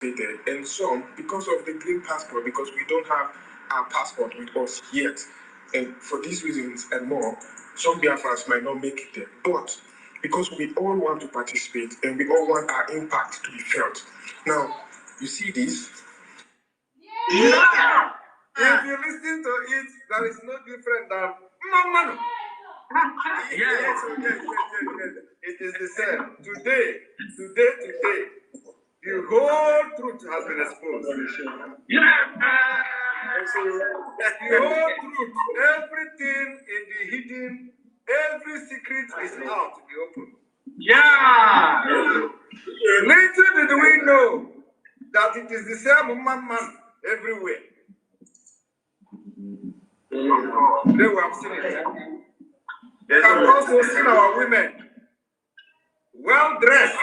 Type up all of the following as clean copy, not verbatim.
and some because of the green passport, because we don't have our passport with us yet. And for these reasons and more, some Biafrans might not make it there. But because we all want to participate and we all want our impact to be felt. Now, you see this? Yeah! If you listen to it, there is no different than Mama. Yes. It is the same. Today, the whole truth has been exposed. Yeah. The whole truth, everything in the hidden, every secret is out in the open. Yeah. Little did we know that it is the same man everywhere. Today we have seen it. We have also seen our women well dressed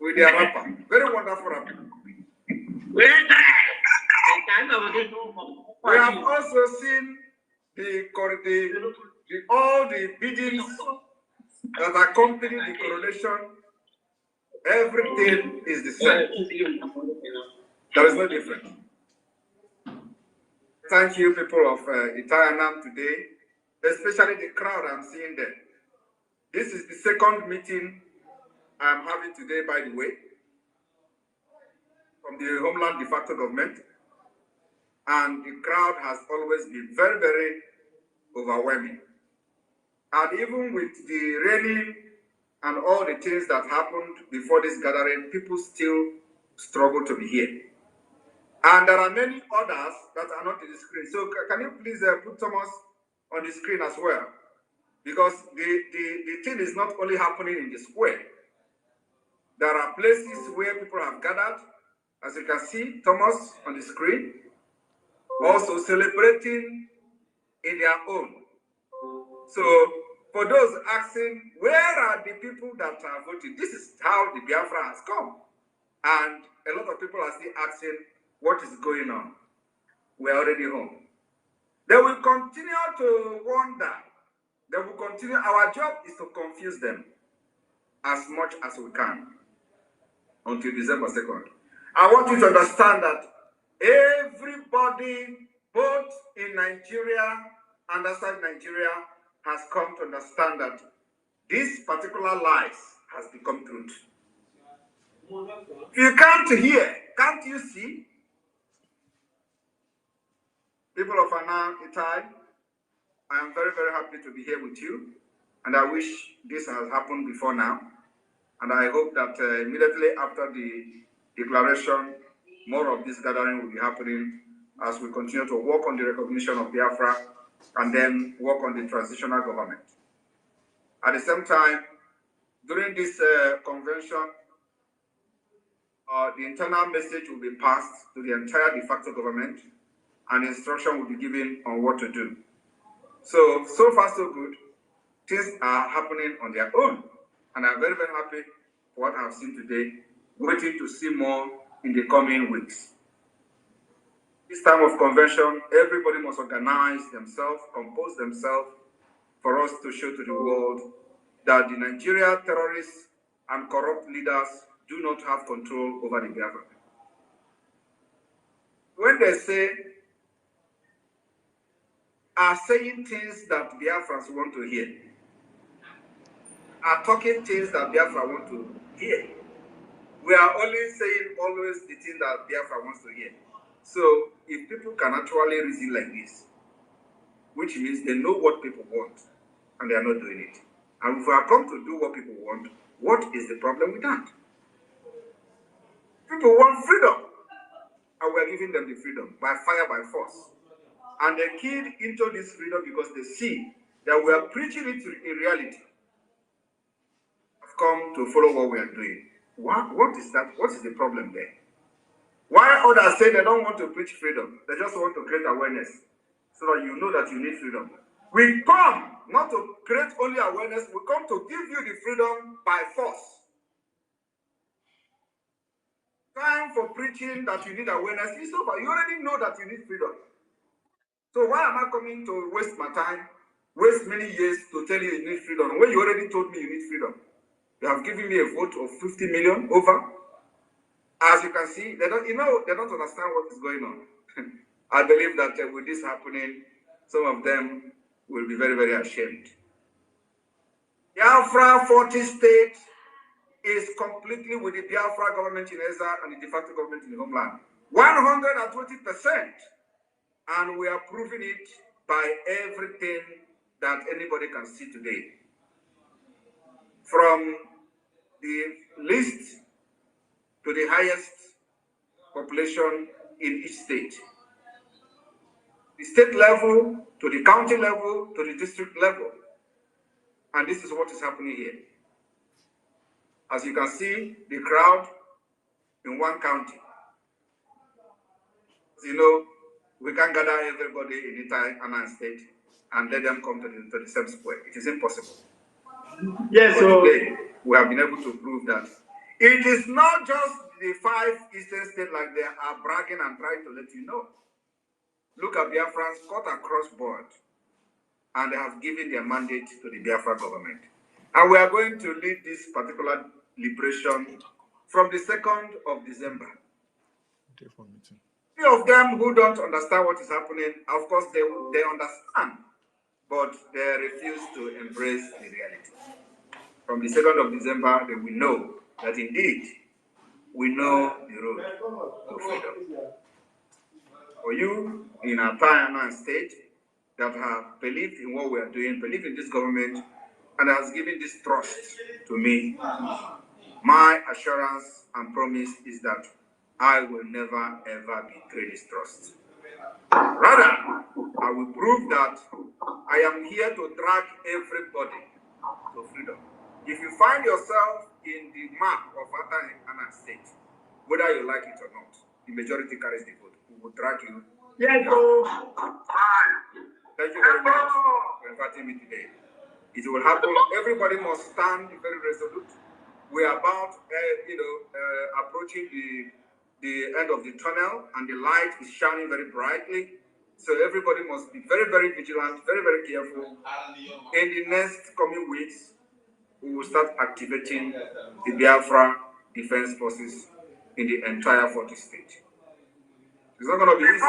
with their rapper. Very wonderful rapper. We have also seen all the biddings that accompany the coronation. Everything is the same. There is no difference. Thank you, people of Italianam today, especially the crowd I'm seeing there. This is the second meeting I'm having today, by the way, from the Homeland de facto government. And the crowd has always been very, very overwhelming. And even with the raining and all the things that happened before this gathering, people still struggle to be here. And there are many others that are not in the screen. So can you please put Thomas on the screen as well? Because the thing is not only happening in the square. There are places where people have gathered, as you can see, Thomas on the screen, also celebrating in their own. So for those asking, where are the people that are voting? This is how the Biafra has come. And a lot of people are still asking, what is going on? We're already home. They will continue to wonder. They will continue. Our job is to confuse them as much as we can until December 2nd. I want you to understand that everybody, both in Nigeria and outside Nigeria, has come to understand that this particular lies has become truth. You can't hear, can't you see? People of Anna Itai, I am very, very happy to be here with you, and I wish this has happened before now. And I hope that immediately after the declaration, more of this gathering will be happening as we continue to work on the recognition of Biafra and then work on the transitional government. At the same time, during this convention, the internal message will be passed to the entire de facto government, and instruction will be given on what to do. So far so good. Things are happening on their own. And I'm very, very happy for what I've seen today, waiting to see more in the coming weeks. This time of convention, everybody must organize themselves, compose themselves, for us to show to the world that the Nigeria terrorists and corrupt leaders do not have control over the Biafra. When they are saying things that Biafrans want to hear, are talking things that Biafra want to hear. We are only saying always the thing that Biafra wants to hear. So if people can actually reason like this, which means they know what people want, and they are not doing it. And if we are come to do what people want, what is the problem with that? People want freedom, and we are giving them the freedom by fire, by force. And they keyed into this freedom because they see that we are preaching it in reality. Have come to follow what we are doing. What is that? What is the problem there? Why others say they don't want to preach freedom? They just want to create awareness so that you know that you need freedom. We come not to create only awareness, we come to give you the freedom by force. Time for preaching that you need awareness is over. You already know that you need freedom. So why am I coming to waste my time, waste many years to tell you you need freedom when you already told me you need freedom? You have given me a vote of 50 million over. As you can see, they don't understand what is going on. I believe that with this happening, some of them will be very, very ashamed. Biafra 40 states is completely with the Biafra government in exile and the de facto government in the homeland. 120%. And we are proving it by everything that anybody can see today. From the least to the highest population in each state. The state level, to the county level, to the district level. And this is what is happening here. As you can see, the crowd in one county. As you know, we can't gather everybody in entire state and let them come to the same square. It is impossible. Yes, so today, we have been able to prove that it is not just the 5 eastern states like they are bragging and trying to let you know. Look at Biafrans cut across board, and they have given their mandate to the Biafra government. And we are going to lead this particular liberation from the 2nd of December. Many of them who don't understand what is happening, of course, they understand, but they refuse to embrace the reality. From the 2nd of December, they will know that indeed we know the road to freedom. For you in our time and state that have believed in what we are doing, believe in this government, and has given this trust to me, my assurance and promise is that I will never ever betray this trust. Rather, I will prove that I am here to drag everybody to freedom. If you find yourself in the map of Anna State, whether you like it or not, the majority carries the vote. We will drag you. Yes, thank you very much for inviting me today. It will happen. Everybody must stand very resolute. We are about, approaching the end of the tunnel, and the light is shining very brightly. So everybody must be very, very vigilant, very, very careful. In the next coming weeks, we will start activating the Biafra Defense Forces in the entire 40 states. It's not going to be easy,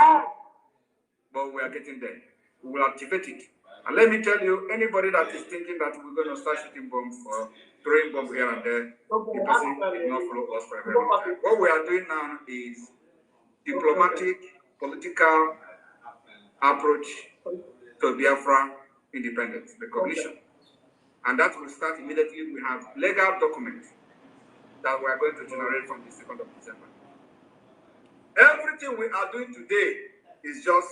but we are getting there. We will activate it. And let me tell you, anybody that is thinking that we're going to start shooting bombs or throwing bombs here and there, the person did not follow us for a very long time. What we are doing now is diplomatic, political approach to Biafra independence, recognition. And that will start immediately. We have legal documents that we are going to generate from the 2nd of December. Everything we are doing today is just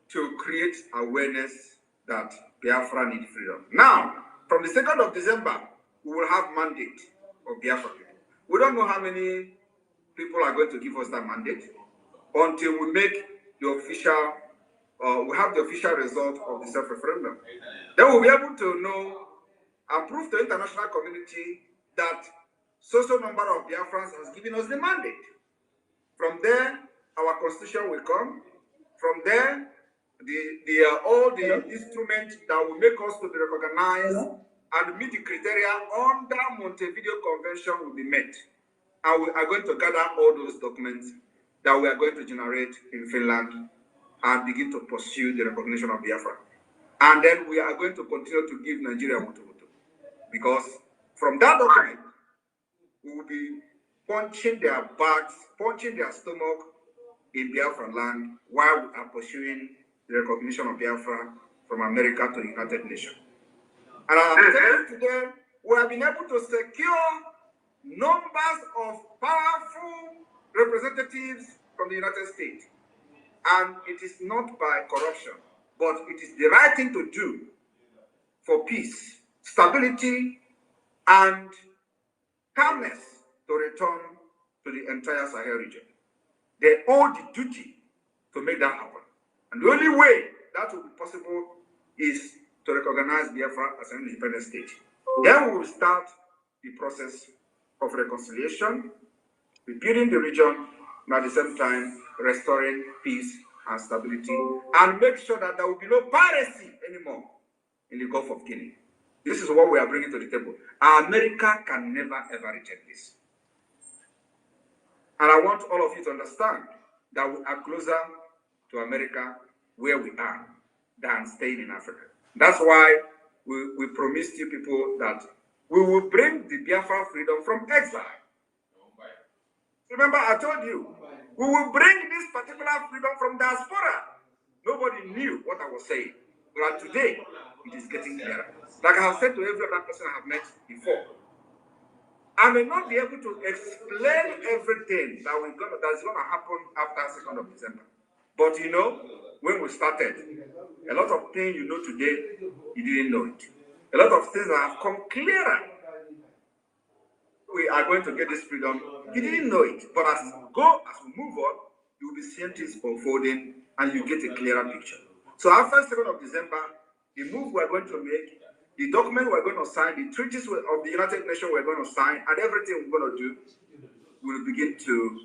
to create awareness that Biafra needs freedom. Now, from the 2nd of December, we will have mandate of Biafra people. We don't know how many people are going to give us that mandate until we make the official, we have the official result of the self-referendum. Then we'll be able to know and prove to the international community that social number of Biafrans has given us the mandate. From there, our constitution will come. From there, all the instruments that will make us to be recognized and meet the criteria under Montevideo Convention will be met. And we are going to gather all those documents that we are going to generate in Finland and begin to pursue the recognition of Biafra. And then we are going to continue to give Nigeria Wutu. Because from that document, we will be punching their backs, punching their stomach in Biafra land while we are pursuing the recognition of Biafra from America to the United Nations. And I am telling you today, we have been able to secure numbers of powerful representatives from the United States. And it is not by corruption, but it is the right thing to do for peace, stability, and calmness to return to the entire Sahel region. They owe the duty to make that happen. And the only way that will be possible is to recognize Biafra as an independent state. Then we will start the process of reconciliation, rebuilding the region, and at the same time restoring peace and stability, and make sure that there will be no piracy anymore in the Gulf of Guinea. This is what we are bringing to the table. America can never ever reject this. And I want all of you to understand that we are closer to America where we are than staying in Africa. That's why we promised you people that we will bring the Biafra freedom from exile. Remember, I told you, we will bring this particular freedom from diaspora. Nobody knew what I was saying. But today, it is getting clearer. Like I have said to every other person I have met before, I may not be able to explain everything that's gonna happen after 2nd of December. But you know, when we started, a lot of things you know today, you didn't know it. A lot of things have come clearer. We are going to get this freedom. You didn't know it, but as we move on, you will be seeing things unfolding and you get a clearer picture. So after 2nd of December, the move we're going to make, the document we're going to sign, the treaties of the United Nations we're going to sign, and everything we're going to do will begin to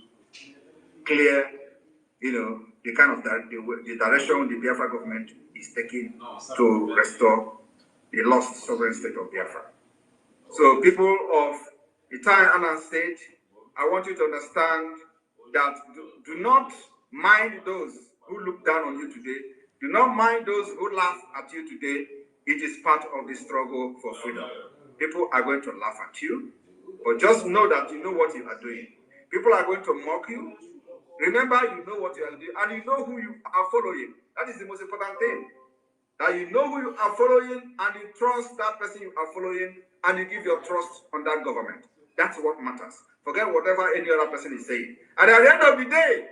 clear, the kind of the direction the Biafra government is taking to restore the lost sovereign state of Biafra. So people of Italian Annan State, I want you to understand that do not mind those who look down on you today. Do not mind those who laugh at you today. It is part of the struggle for freedom. People are going to laugh at you, but just know that you know what you are doing. People are going to mock you. Remember, you know what you are doing, and you know who you are following. That is the most important thing. That you know who you are following, and you trust that person you are following, and you give your trust on that government. That's what matters. Forget whatever any other person is saying. And at the end of the day,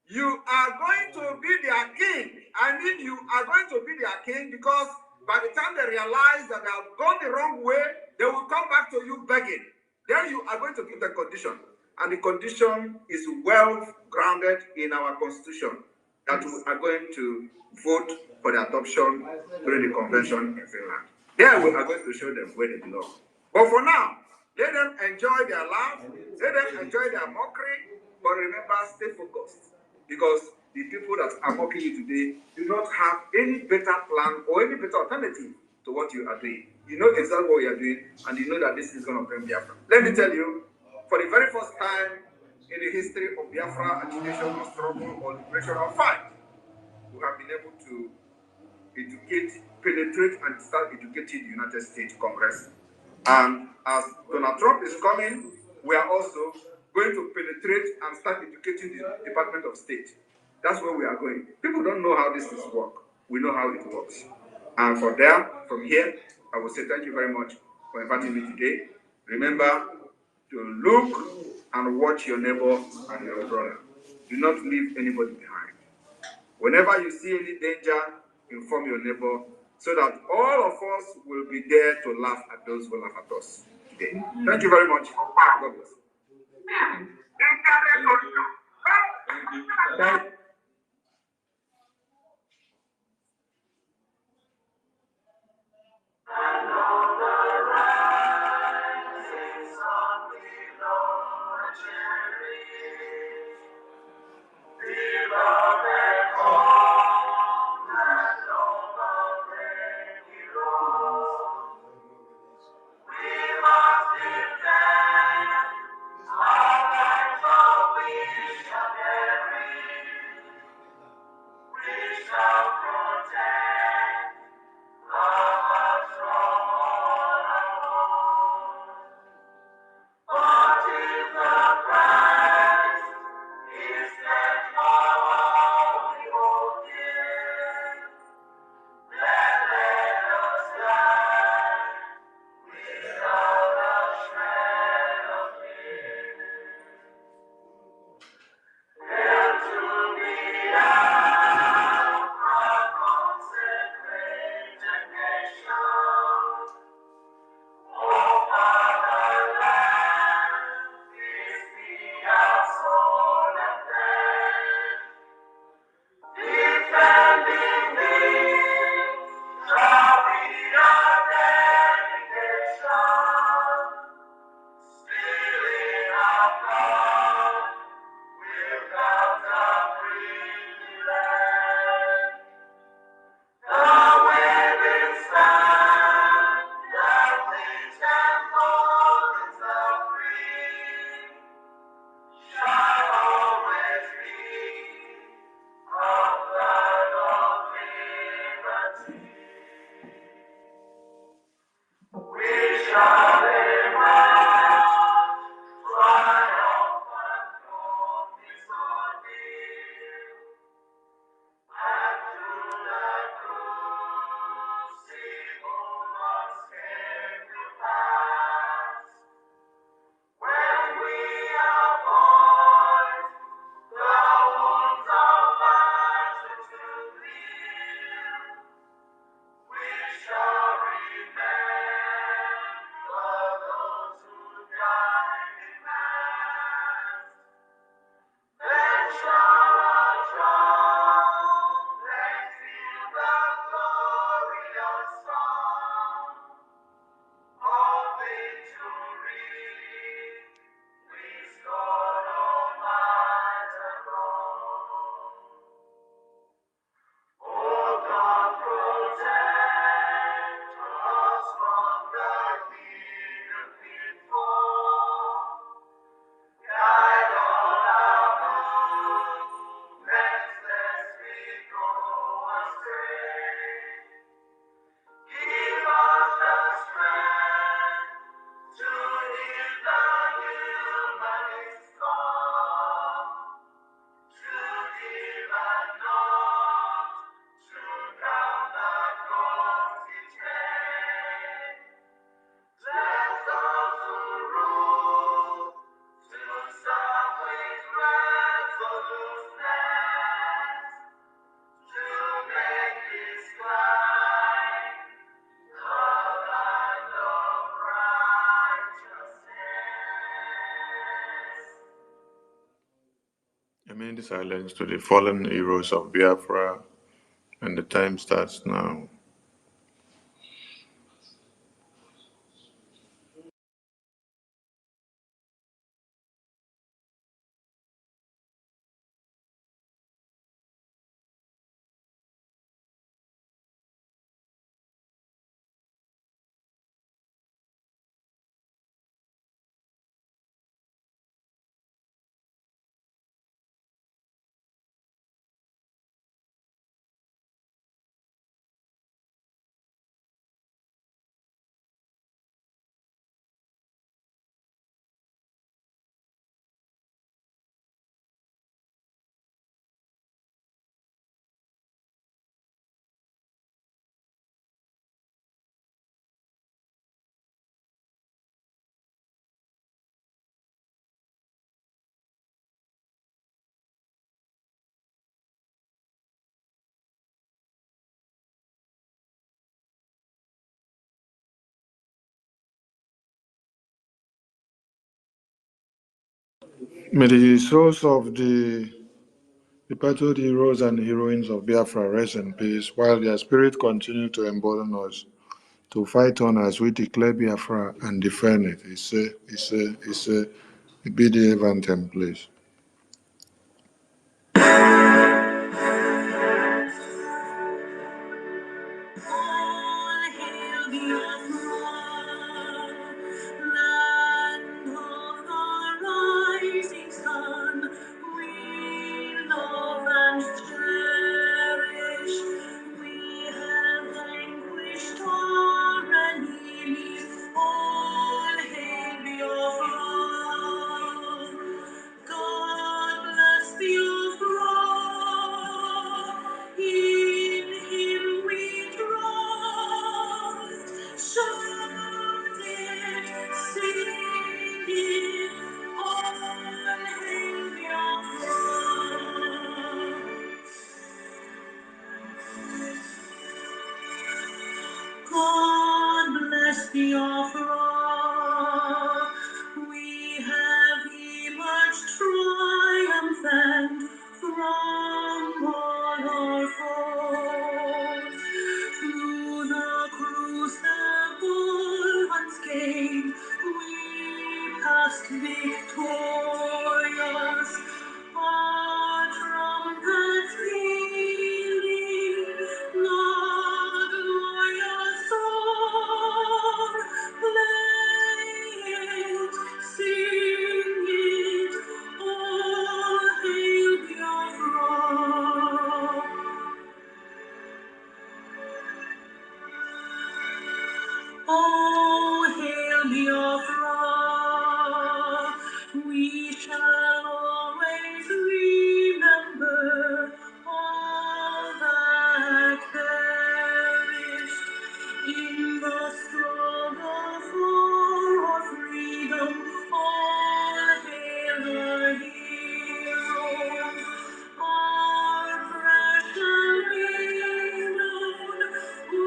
you are going to be their king. I mean, you are going to be their king because by the time they realize that they have gone the wrong way, they will come back to you begging. Then you are going to give the condition. And the condition is well grounded in our constitution that we are going to vote for the adoption during the convention in Finland. There we are going to show them where they belong. But for now, let them enjoy their laugh, let them enjoy their mockery, but remember, stay focused. Because the people that are mocking you today do not have any better plan or any better alternative to what you are doing. You know exactly what you are doing, and you know that this is going to bring Biafra. Let me tell you, for the very first time in the history of Biafra agitation or struggle or liberation or fight, we have been able to educate, penetrate, and start educating the United States Congress. And as Donald Trump is coming, we are also going to penetrate and start educating the Department of State. That's where we are going. People don't know how this is work. We know how it works. And from here, I will say thank you very much for inviting me today. Remember to look and watch your neighbor and your brother. Do not leave anybody behind. Whenever you see any danger, inform your neighbor so that all of us will be there to laugh at those who laugh at us today. Thank you very much. God bless. Thank you. remain silent to the fallen heroes of Biafra, and the time starts now. May the souls of the departed heroes and heroines of Biafra rest in peace, while their spirit continue to embolden us to fight on as we declare Biafra and defend it. Be the event, please. God bless Biafra. We have emerged triumphant from all our foes. Through the crucible unscathed, we passed victorious. Our trumpets pealing, the glorious song, play it, sing it, all hail Biafra. Oh, hail Biafra, we shall always remember all that perished in the struggle for our freedom. All hail the heroes, our precious renown, who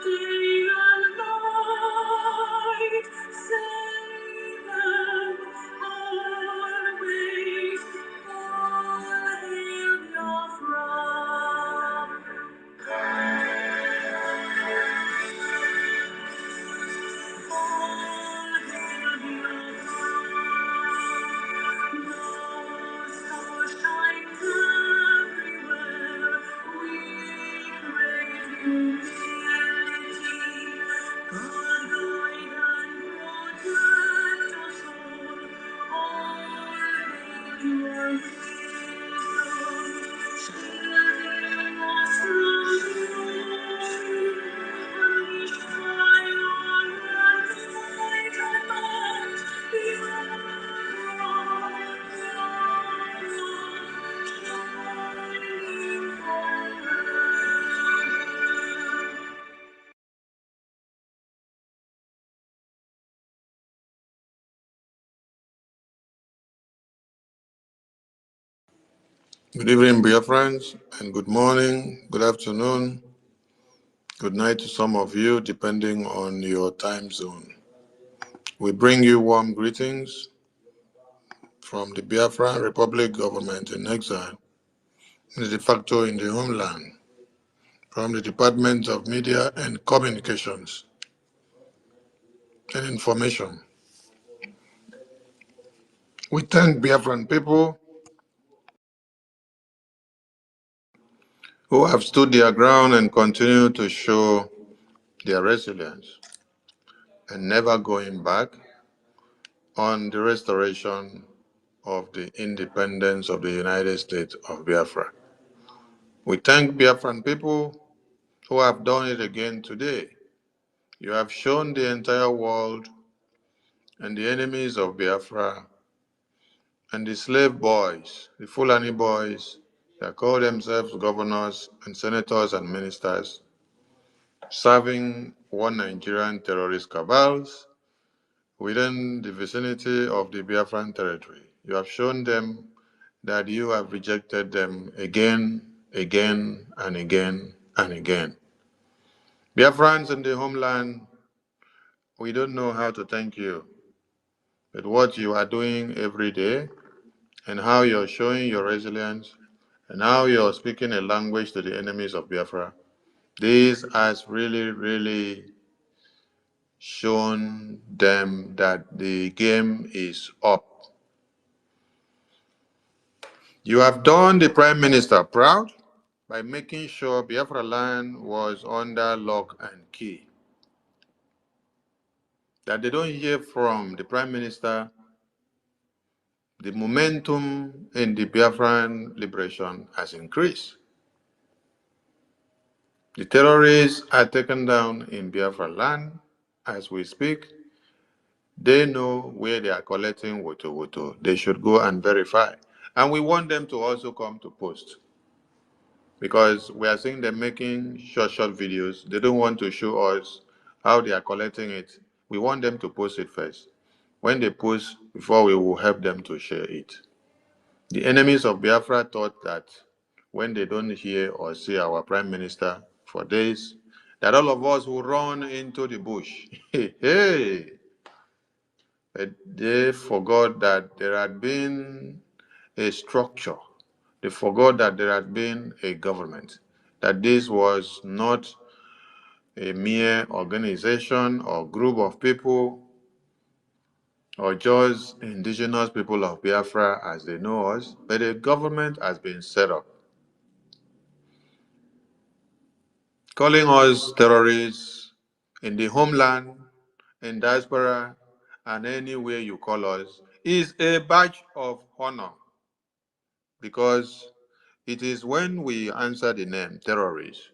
day and night save them always. All hail Good evening, Biafrans, and good morning, good afternoon, good night to some of you, depending on your time zone. We bring you warm greetings from the Biafran Republic government in exile, de facto in the homeland, from the Department of Media and Communications and Information. We thank Biafran people who have stood their ground and continue to show their resilience and never going back on the restoration of the independence of the United States of Biafra. We thank Biafran people who have done it again today. You have shown the entire world and the enemies of Biafra and the slave boys, the Fulani boys that call themselves governors and senators and ministers, serving one Nigerian terrorist cabals within the vicinity of the Biafran territory. You have shown them that you have rejected them again, again, and again, and again. Biafrans in the homeland, we don't know how to thank you, but what you are doing every day and how you're showing your resilience and how you're speaking a language to the enemies of Biafra, this has really, really shown them that the game is up. You have done the Prime Minister proud by making sure Biafra land was under lock and key. That they don't hear from the Prime Minister, the momentum in the Biafran liberation has increased. The terrorists are taken down in Biafra land as we speak. They know where they are collecting woto. They should go and verify. And we want them to also come to post, because we are seeing them making short videos. They don't want to show us how they are collecting it. We want them to post it first. When they post, before we will help them to share it. The enemies of Biafra thought that when they don't hear or see our Prime Minister for days, that all of us will run into the bush. Hey! But they forgot that there had been a structure. They forgot that there had been a government, that this was not a mere organization or group of people or just indigenous people of Biafra as they know us, but a government has been set up. Calling us terrorists in the homeland, in diaspora, and anywhere you call us is a badge of honor, because it is when we answer the name terrorists,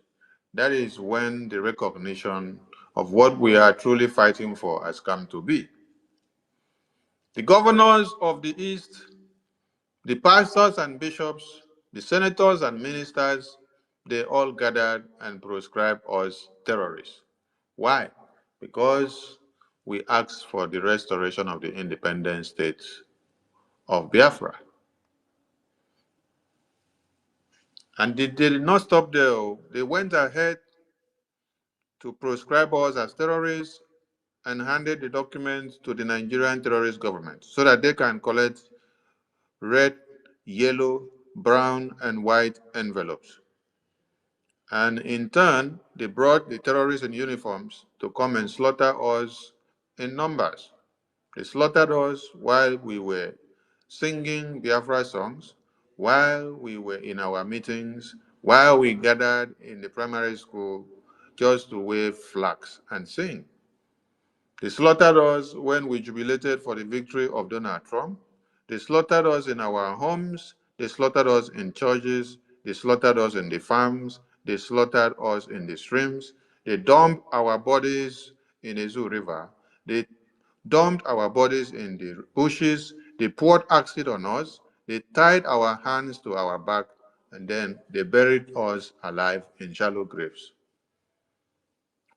that is when the recognition of what we are truly fighting for has come to be. The governors of the East, the pastors and bishops, the senators and ministers, they all gathered and proscribed us terrorists. Why? Because we asked for the restoration of the independent state of Biafra. And they did not stop there. They went ahead to proscribe us as terrorists and handed the documents to the Nigerian terrorist government so that they can collect red, yellow, brown, and white envelopes. And in turn, they brought the terrorists in uniforms to come and slaughter us in numbers. They slaughtered us while we were singing Biafra songs, while we were in our meetings, while we gathered in the primary school just to wave flags and sing. They slaughtered us when we jubilated for the victory of Donald Trump. They slaughtered us in our homes. They slaughtered us in churches. They slaughtered us in the farms. They slaughtered us in the streams. They dumped our bodies in the Zoo River. They dumped our bodies in the bushes. They poured acid on us. They tied our hands to our back, and then they buried us alive in shallow graves.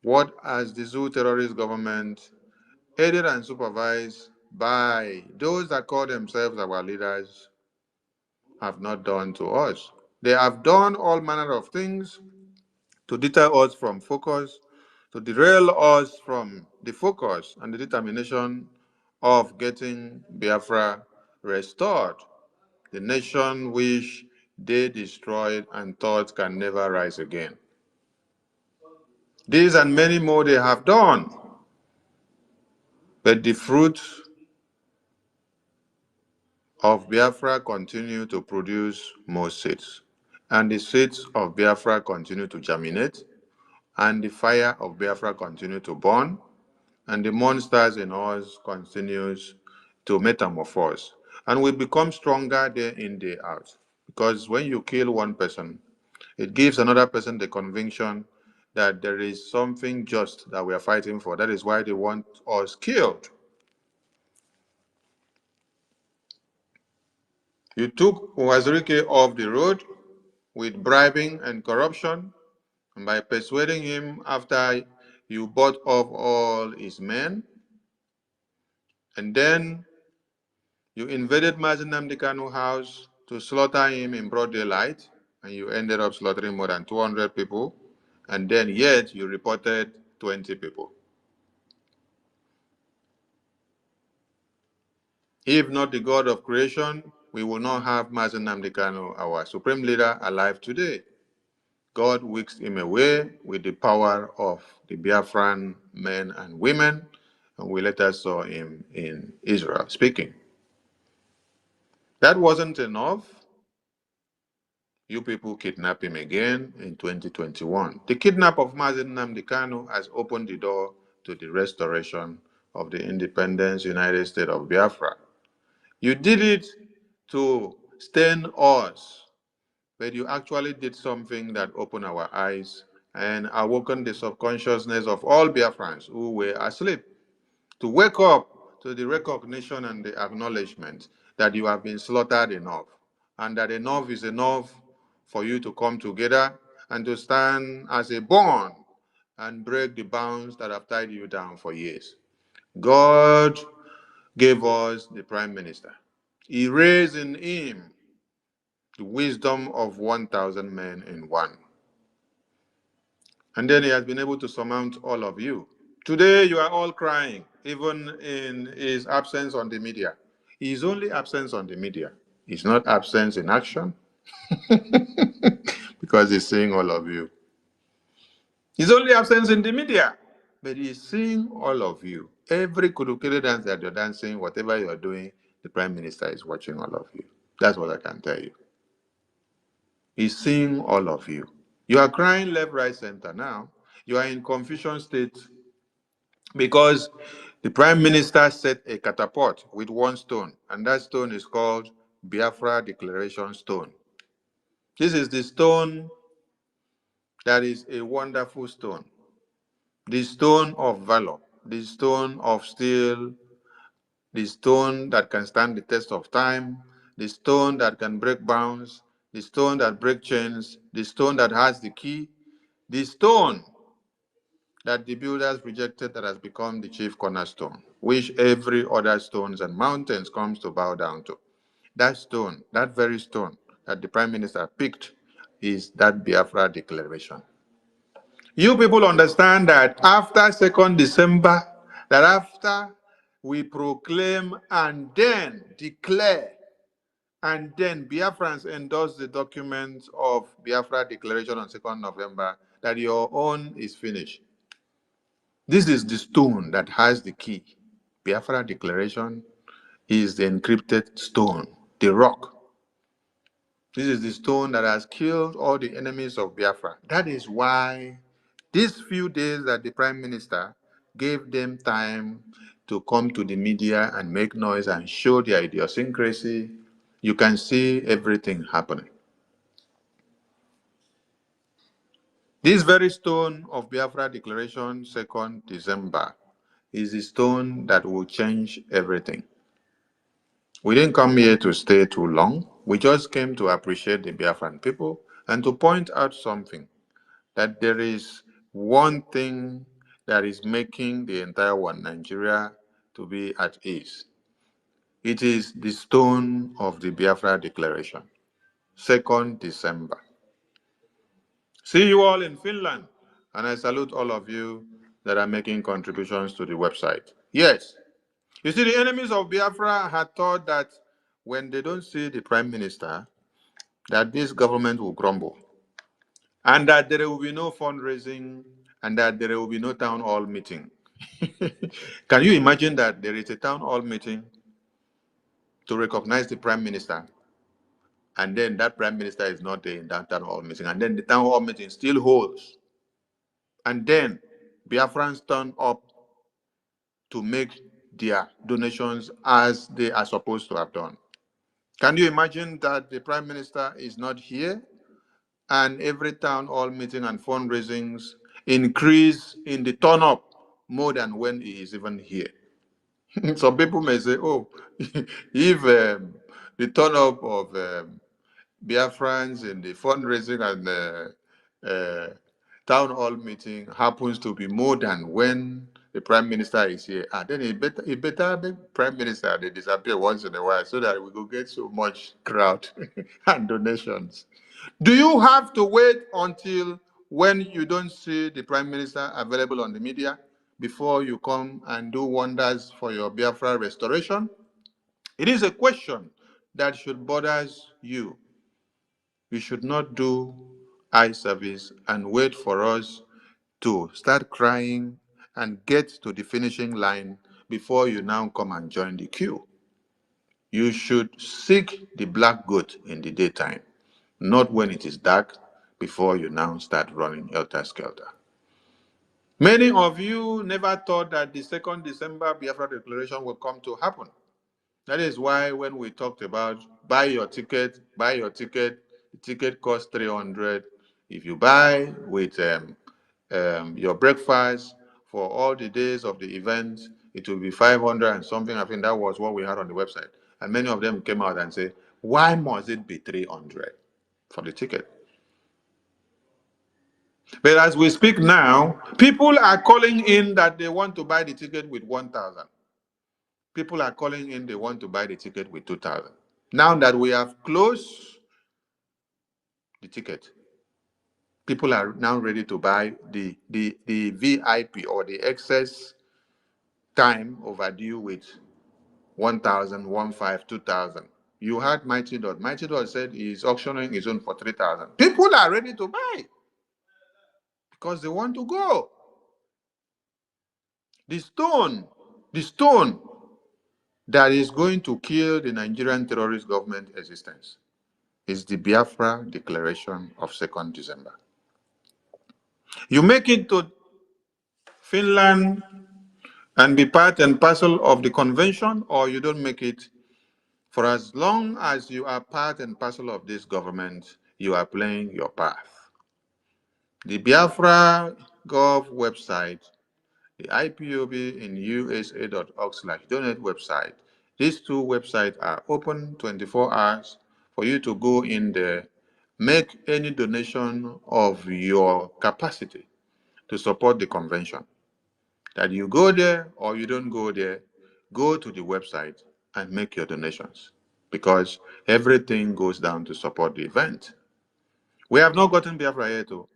What has the Zoo terrorist government, aided and supervised by those that call themselves our leaders, have not done to us? They have done all manner of things to deter us from focus, to derail us from the focus and the determination of getting Biafra restored, the nation which they destroyed and thought can never rise again. These and many more they have done, but the fruit of Biafra continue to produce more seeds, and the seeds of Biafra continue to germinate, and the fire of Biafra continue to burn, and the monsters in us continues to metamorphose, and we become stronger day in, day out. Because when you kill one person, it gives another person the conviction that there is something just that we are fighting for. That is why they want us killed. You took Wazirike off the road with bribing and corruption, and by persuading him after you bought off all his men, and then you invaded Mazi Nnamdi Kanu's house to slaughter him in broad daylight, and you ended up slaughtering more than 200 people, and then yet you reported 20 people. If not the God of creation, we will not have Mazi Nnamdi Kanu, our supreme leader, alive today. God whisked him away with the power of the Biafran men and women, and we later saw him in Israel speaking. That wasn't enough. You people kidnapped him again in 2021. The kidnap of Mazi Nnamdi Kanu has opened the door to the restoration of the independent United States of Biafra. You did it to stain us, but you actually did something that opened our eyes and awoken the subconsciousness of all Biafrans who were asleep to wake up to the recognition and the acknowledgement that you have been slaughtered enough, and that enough is enough for you to come together and to stand as a bond and break the bounds that have tied you down for years. God gave us the Prime Minister. He raised in him the wisdom of 1,000 men in one. And then he has been able to surmount all of you. Today you are all crying, even in his absence on the media. His only absence on the media is not absence in action, because he's seeing all of you. His only absence in the media, but he's seeing all of you. Every Kudukere dance that you're dancing, whatever you're doing, the Prime Minister is watching all of you. That's what I can tell you. He's seeing all of you. You are crying left, right, center now. You are in confusion state because the Prime Minister set a catapult with one stone, and that stone is called Biafra Declaration Stone. This is the stone that is a wonderful stone. The stone of valor, the stone of steel, the stone that can stand the test of time, the stone that can break bounds, the stone that breaks chains, the stone that has the key, the stone that the builders rejected that has become the chief cornerstone, which every other stones and mountains comes to bow down to. That stone, that very stone that the Prime Minister picked, is that Biafra Declaration. You people understand that after 2nd December, that after we proclaim and then declare, and then Biafrans endorse the document of Biafra Declaration on 2nd November, that your own is finished. This is the stone that has the key. Biafra Declaration is the encrypted stone, the rock. This is the stone that has killed all the enemies of Biafra. That is why these few days that the Prime Minister gave them time to come to the media and make noise and show their idiosyncrasy, you can see everything happening. This very stone of Biafra Declaration, 2nd December, is the stone that will change everything. We didn't come here to stay too long. We just came to appreciate the Biafran people and to point out something, that there is one thing that is making the entire one Nigeria to be at ease. It is the stone of the Biafra Declaration, 2nd December. See you all in Finland, and I salute all of you that are making contributions to the website. Yes, you see, the enemies of Biafra had thought that when they don't see the prime minister, that this government will crumble, and that there will be no fundraising, and that there will be no town hall meeting. Can you imagine that there is a town hall meeting to recognize the prime minister, and then that prime minister is not there in that town hall meeting, and then the town hall meeting still holds, and then Biafrans turn up to make their donations as they are supposed to have done? Can you imagine that the prime minister is not here, and every town hall meeting and fundraisings increase in the turn up more than when he is even here? Some people may say, oh, if the turn up of Biafrans in the fundraising and town hall meeting happens to be more than when the prime minister is here, then it better make prime minister they disappear once in a while so that we go get so much crowd and donations. Do you have to wait until when you don't see the prime minister available on the media before you come and do wonders for your Biafra restoration? It is a question that should bother you. You should not do eye service and wait for us to start crying and get to the finishing line before you now come and join the queue. You should seek the black goat in the daytime, not when it is dark before you now start running helter-skelter. Many of you never thought that the 2nd December Biafra Declaration will come to happen. That is why when we talked about buy your ticket, the ticket costs 300. If you buy with your breakfast for all the days of the event, it will be 500 and something. I think that was what we had on the website. And many of them came out and said, why must it be 300 for the ticket? But as we speak now, people are calling in that they want to buy the ticket with 1,000. People are calling in, they want to buy the ticket with 2,000. Now that we have closed the ticket, people are now ready to buy the VIP or the excess time overdue with 1,000, 1,500, 2,000. You heard Mighty Dot. Mighty Dot said he's auctioning his own for 3,000. People are ready to buy because they want to go. The stone that is going to kill the Nigerian terrorist government existence is the Biafra Declaration of 2nd December. You make it to Finland and be part and parcel of the convention, or you don't make it. For as long as you are part and parcel of this government, you are playing your path. The Biafra Gov website, the IPOB in usa.org/donate website, these two websites are open 24 hours for you to go in there, make any donation of your capacity to support the convention. That you go there or you don't go there, go to the website and make your donations, because everything goes down to support the event. We have not gotten Biafra yet, too.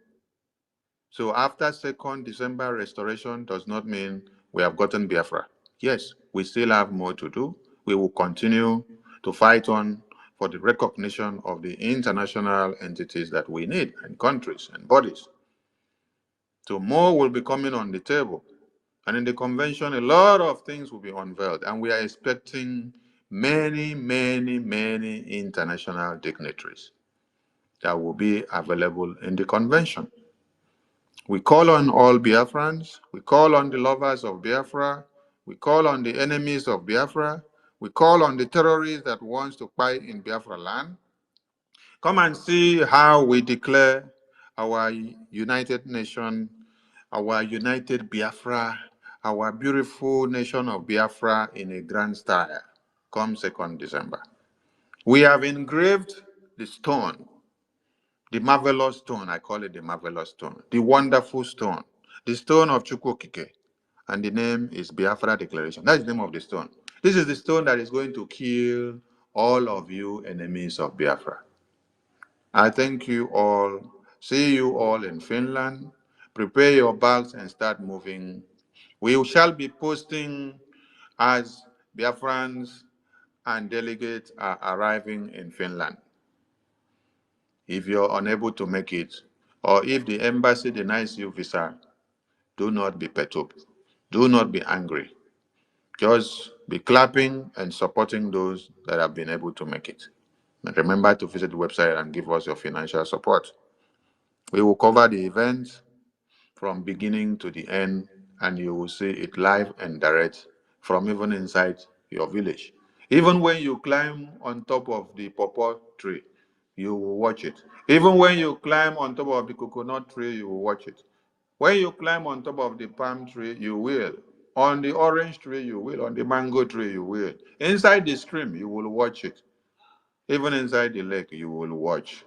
So after 2nd December restoration does not mean we have gotten Biafra. Yes, we still have more to do. We will continue to fight on for the recognition of the international entities that we need, and countries and bodies. So more will be coming on the table. And in the convention, a lot of things will be unveiled. And we are expecting many, many, many international dignitaries that will be available in the convention. We call on all Biafrans. We call on the lovers of Biafra. We call on the enemies of Biafra. We call on the terrorists that wants to fight in Biafra land. Come and see how we declare our United Nation, our united Biafra, our beautiful nation of Biafra in a grand style come 2nd December. We have engraved the stone, the marvelous stone, I call it the marvelous stone, the wonderful stone, the stone of Chukwokike, and the name is Biafra Declaration. That's the name of the stone. This is the stone that is going to kill all of you enemies of Biafra. I thank you all. See you all in Finland. Prepare your bags and start moving. We shall be posting as Biafrans and delegates are arriving in Finland. If you're unable to make it, or if the embassy denies you visa, do not be perturbed. Do not be angry. Just be clapping and supporting those that have been able to make it. And remember to visit the website and give us your financial support. We will cover the event from beginning to the end, and you will see it live and direct from even inside your village. Even when you climb on top of the pawpaw tree, you will watch it. Even when you climb on top of the coconut tree, you will watch it. When you climb on top of the palm tree, you will. On the orange tree, you will. On the mango tree, you will. Inside the stream, you will watch it. Even inside the lake, you will watch.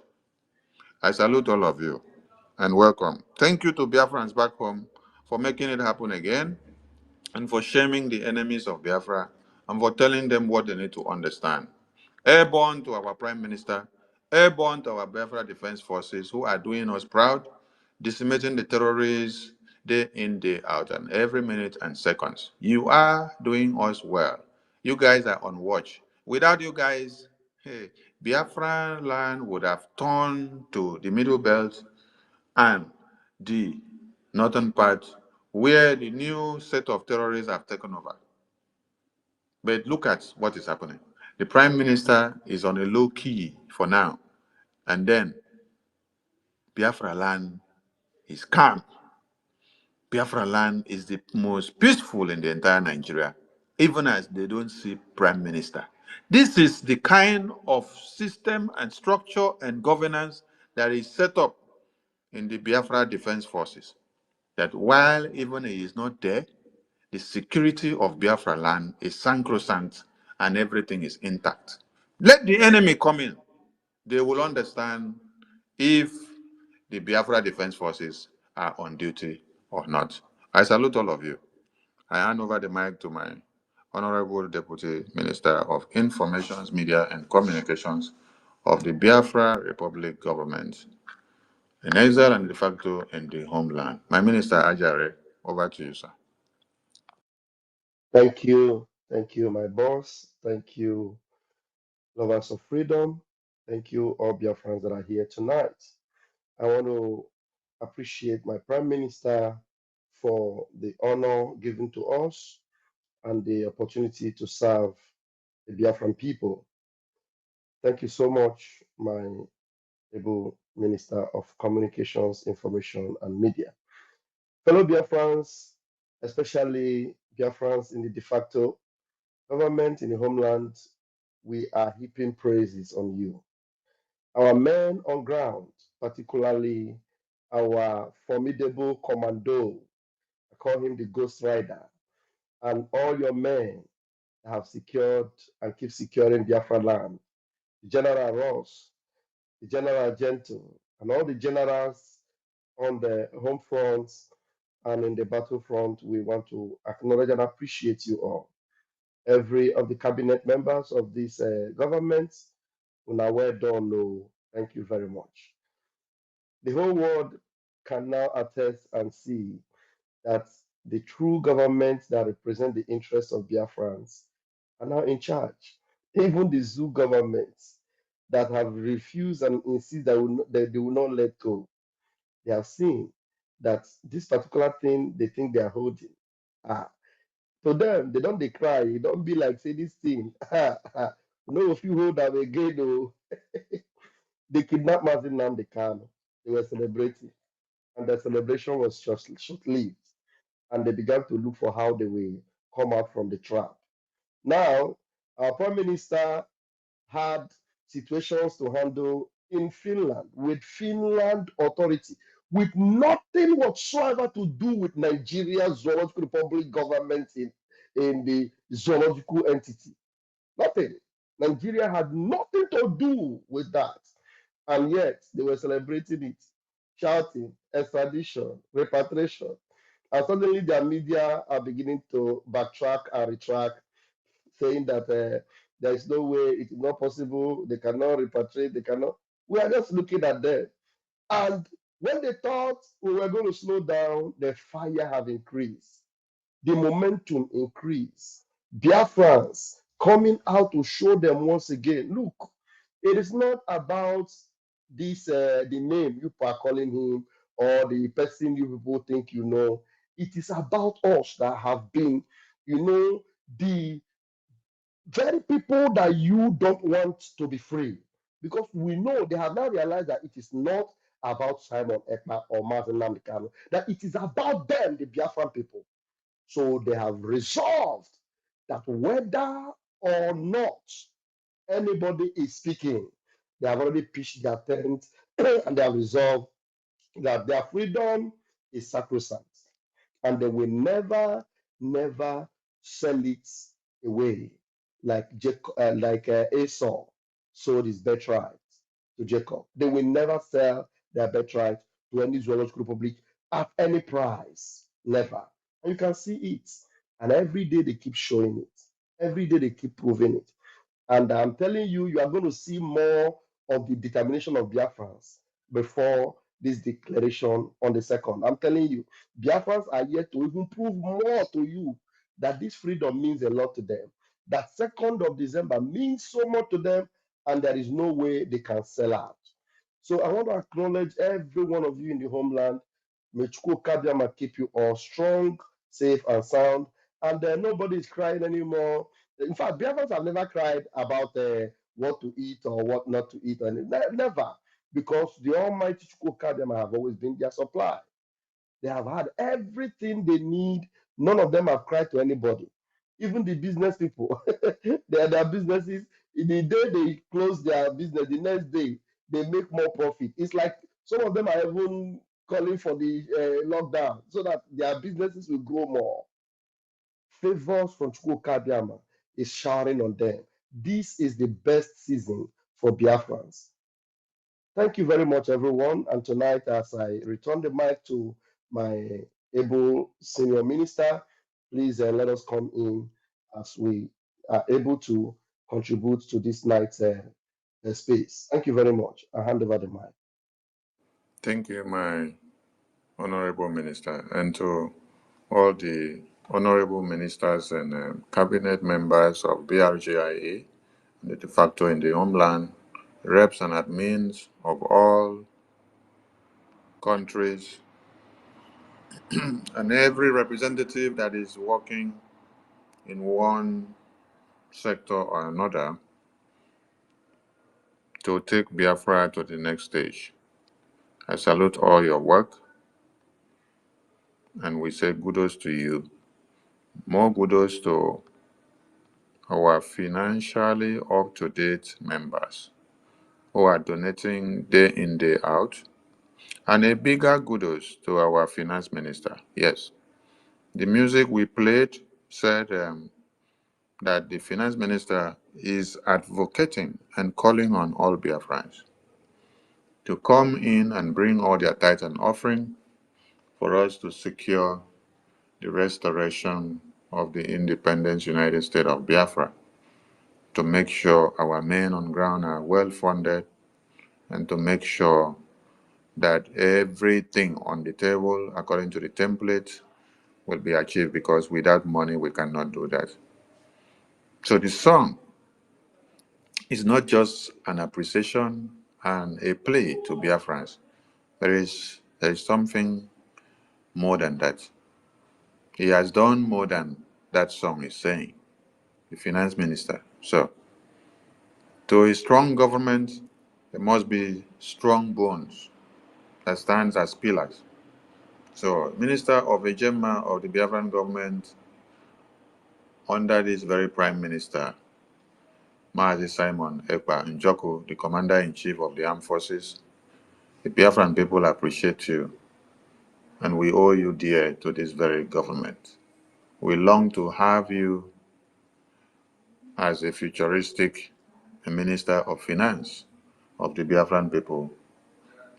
I salute all of you and welcome. Thank you to Biafrans back home for making it happen again and for shaming the enemies of Biafra and for telling them what they need to understand. Airborne to our Prime Minister, airborne to our Biafra Defense Forces who are doing us proud, decimating the terrorists day in, day out, and every minute and seconds. You are doing us well. You guys are on watch. Without you guys, hey, Biafra land would have turned to the Middle Belt and the northern part where the new set of terrorists have taken over. But look at what is happening. The prime minister is on a low key for now. And then Biafra land is calm. Biafra land is the most peaceful in the entire Nigeria, even as they don't see prime minister. This is the kind of system and structure and governance that is set up in the Biafra Defense Forces. That while even he is not there, the security of Biafra land is sacrosanct and everything is intact. Let the enemy come in. They will understand if the Biafra Defense Forces are on duty or not. I salute all of you. I hand over the mic to my Honorable Deputy Minister of Information, Media and Communications of the Biafra Republic Government in exile and de facto in the homeland. My Minister Ajare, over to you, sir. Thank you, my boss. Thank you, lovers of freedom. Thank you, all Biafrans that are here tonight. I want to appreciate my Prime Minister for the honor given to us and the opportunity to serve the Biafran people. Thank you so much, my able Minister of Communications, Information, and Media. Fellow Biafrans, especially Biafrans in the de facto government in the homeland, we are heaping praises on you. Our men on ground, particularly our formidable commando, I call him the Ghost Rider, and all your men that have secured and keep securing Biafra land, the General Ross, the General Gentle, and all the generals on the home fronts and in the battlefront, we want to acknowledge and appreciate you all. Every of the cabinet members of this government, una well done. No, thank you very much. The whole world can now attest and see that the true government that represent the interests of Biafrans are now in charge. Even the zoo governments that have refused and insist that they will not let go, they have seen that this particular thing they think they are holding. Ah, to them, they don't they cry. It don't be like say this thing. No, if you hold them again, no. They kidnapped Mazin Namde Kano. They were celebrating, and the celebration was just short-lived. And they began to look for how they will come out from the trap. Now, our prime minister had situations to handle in Finland with Finland authority, with nothing whatsoever to do with Nigeria's zoological republic government in the zoological entity. Nothing. Nigeria had nothing to do with that. And yet they were celebrating it, shouting extradition, repatriation. And suddenly their media are beginning to backtrack and retract, saying that there is no way, it is not possible, they cannot repatriate, they cannot. We are just looking at them. And when they thought we were going to slow down, the fire have increased, the momentum increased. Biafrans coming out to show them once again, look, it is not about this the name you people are calling him or the person you people think you know. It is about us that have been, the very people that you don't want to be free. Because we know they have now realized that it is not about Simon Ekpa or Martin Namikano, that it is about them, the Biafran people. So they have resolved that whether or not anybody is speaking, they have already pitched their tent and they have resolved that their freedom is sacrosanct and they will never, never sell it away like Jacob, Esau sold his birthright to Jacob. They will never sell their birthright to any zoological republic at any price. Never. And you can see it. And every day they keep showing it. Every day they keep proving it. And I'm telling you, you are going to see more of the determination of Biafrans before this declaration on the second. I'm telling you, Biafrans are yet to even prove more to you that this freedom means a lot to them. That 2nd of December means so much to them, and there is no way they can sell out. So I want to acknowledge every one of you in the homeland. May Chukwu Kabiama keep you all strong, safe, and sound. And nobody is crying anymore. In fact, Biafrans have never cried about what to eat or what not to eat, and never, because the Almighty Chukwu Kabiama have always been their supply. They have had everything they need. None of them have cried to anybody. Even the business people, their businesses, the day they close their business, the next day they make more profit. It's like some of them are even calling for the lockdown so that their businesses will grow more. Favors from Chukwukabiama is showering on them. This is the best season for Biafrans. Thank you very much, everyone. And tonight, as I return the mic to my able senior minister, please let us come in as we are able to contribute to this night's space. Thank you very much. I hand over the mic. Thank you, my honorable minister, and to all the honorable ministers and cabinet members of BRGIA, the de facto in the homeland, reps and admins of all countries, and every representative that is working in one sector or another to take Biafra to the next stage. I salute all your work, and we say kudos to you. More kudos to our financially up-to-date members who are donating day in, day out, and a bigger kudos to our finance minister. Yes, the music we played said that the finance minister is advocating and calling on all Biafrans to come in and bring all their tithe and offering for us to secure the restoration of the independent United States of Biafra, to make sure our men on ground are well funded, and to make sure that everything on the table, according to the template, will be achieved, because without money, we cannot do that. So the song is not just an appreciation and a plea to Biafrans. There is something more than that. He has done more than that song is saying, the finance minister. So, to a strong government, there must be strong bones that stands as pillars. So, Minister of Ejema of the Biafran government, under this very Prime Minister, Mazi Simon Ekpa Njoku, the Commander-in-Chief of the Armed Forces, the Biafran people appreciate you, and we owe you dear to this very government. We long to have you as a futuristic Minister of Finance of the Biafran people,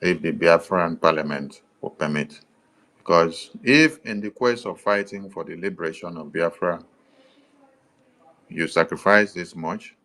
if the Biafran parliament will permit. Because if in the quest of fighting for the liberation of Biafra, you sacrifice this much,